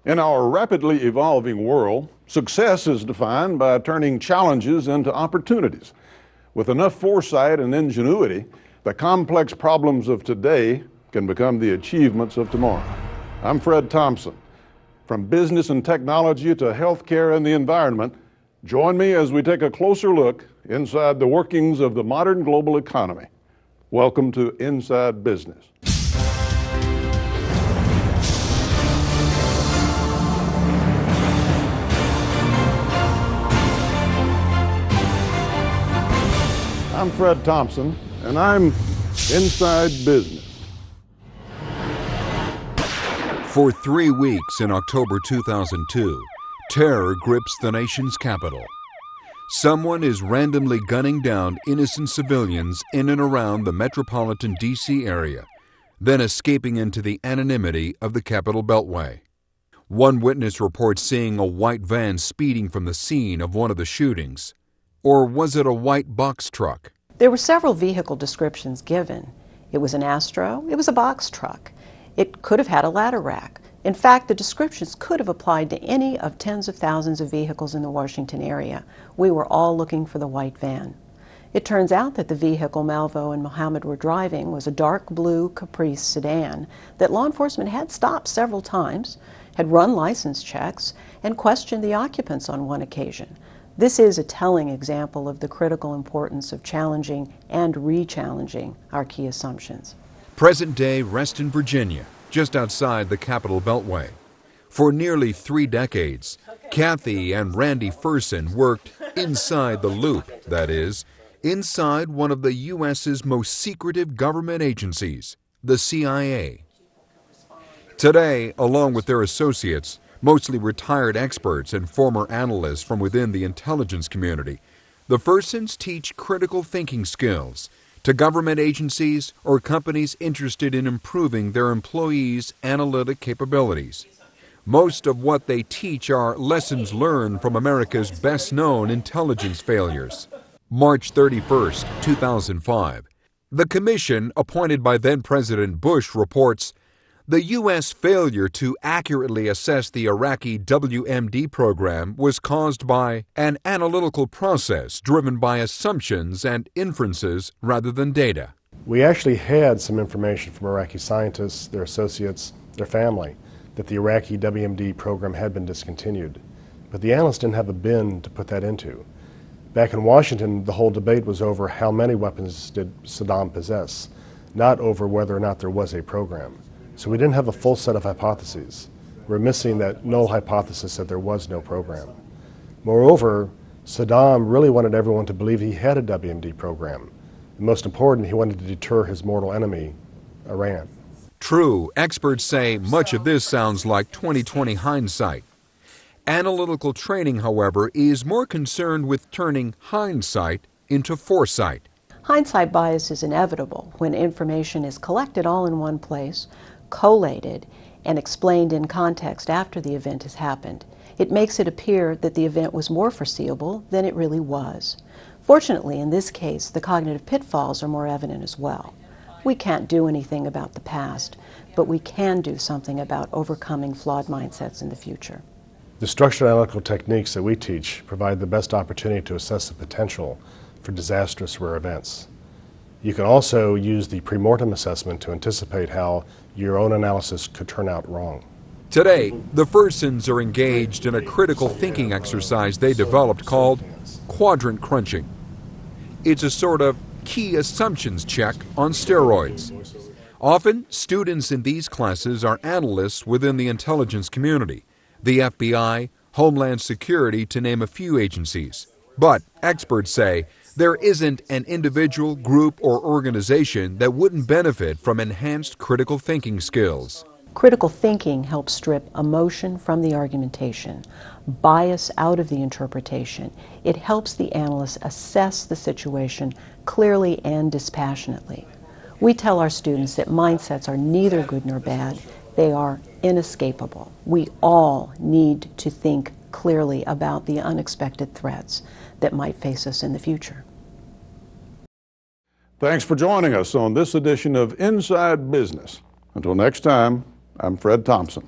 In our rapidly evolving world, success is defined by turning challenges into opportunities. With enough foresight and ingenuity, the complex problems of today can become the achievements of tomorrow. I'm Fred Thompson. From business and technology to healthcare and the environment, join me as we take a closer look inside the workings of the modern global economy. Welcome to Inside Business. I'm Fred Thompson, and I'm Inside Business. For 3 weeks in October 2002, terror grips the nation's capital. Someone is randomly gunning down innocent civilians in and around the metropolitan D.C. area, then escaping into the anonymity of the Capitol Beltway. One witness reports seeing a white van speeding from the scene of one of the shootings. Or was it a white box truck? There were several vehicle descriptions given. It was an Astro, it was a box truck. It could have had a ladder rack. In fact, the descriptions could have applied to any of tens of thousands of vehicles in the Washington area. We were all looking for the white van. It turns out that the vehicle Malvo and Mohammed were driving was a dark blue Caprice sedan that law enforcement had stopped several times, had run license checks, and questioned the occupants on one occasion. This is a telling example of the critical importance of challenging and re-challenging our key assumptions. Present-day Reston, Virginia, just outside the Capitol Beltway. For nearly 3 decades, Kathy and Randy Pherson worked inside the loop, that is, inside one of the U.S.'s most secretive government agencies, the CIA. Today, along with their associates, mostly retired experts and former analysts from within the intelligence community, the Phersons teach critical thinking skills to government agencies or companies interested in improving their employees' analytic capabilities. Most of what they teach are lessons learned from America's best-known intelligence failures. March 31st, 2005. The commission, appointed by then-President Bush, reports, the U.S. failure to accurately assess the Iraqi WMD program was caused by an analytical process driven by assumptions and inferences rather than data. We actually had some information from Iraqi scientists, their associates, their family, that the Iraqi WMD program had been discontinued. But the analysts didn't have a bin to put that into. Back in Washington, the whole debate was over how many weapons did Saddam possess, not over whether or not there was a program. So we didn't have a full set of hypotheses. We're missing that null hypothesis that there was no program. Moreover, Saddam really wanted everyone to believe he had a WMD program. And most important, he wanted to deter his mortal enemy, Iran. True, experts say much of this sounds like 20/20 hindsight. Analytical training, however, is more concerned with turning hindsight into foresight. Hindsight bias is inevitable when information is collected all in one place, collated, and explained in context after the event has happened. It makes it appear that the event was more foreseeable than it really was. Fortunately, in this case, the cognitive pitfalls are more evident as well. We can't do anything about the past, but we can do something about overcoming flawed mindsets in the future. The structured analytical techniques that we teach provide the best opportunity to assess the potential for disastrous rare events. You can also use the pre-mortem assessment to anticipate how your own analysis could turn out wrong. Today, the Phersons are engaged in a critical thinking exercise they developed called quadrant crunching. It's a sort of key assumptions check on steroids. Often, students in these classes are analysts within the intelligence community, the FBI, Homeland Security, to name a few agencies. But experts say there isn't an individual, group, or organization that wouldn't benefit from enhanced critical thinking skills. Critical thinking helps strip emotion from the argumentation, bias out of the interpretation. It helps the analyst assess the situation clearly and dispassionately. We tell our students that mindsets are neither good nor bad. They are inescapable. We all need to think clearly about the unexpected threats that might face us in the future. Thanks for joining us on this edition of Inside Business. Until next time, I'm Fred Thompson.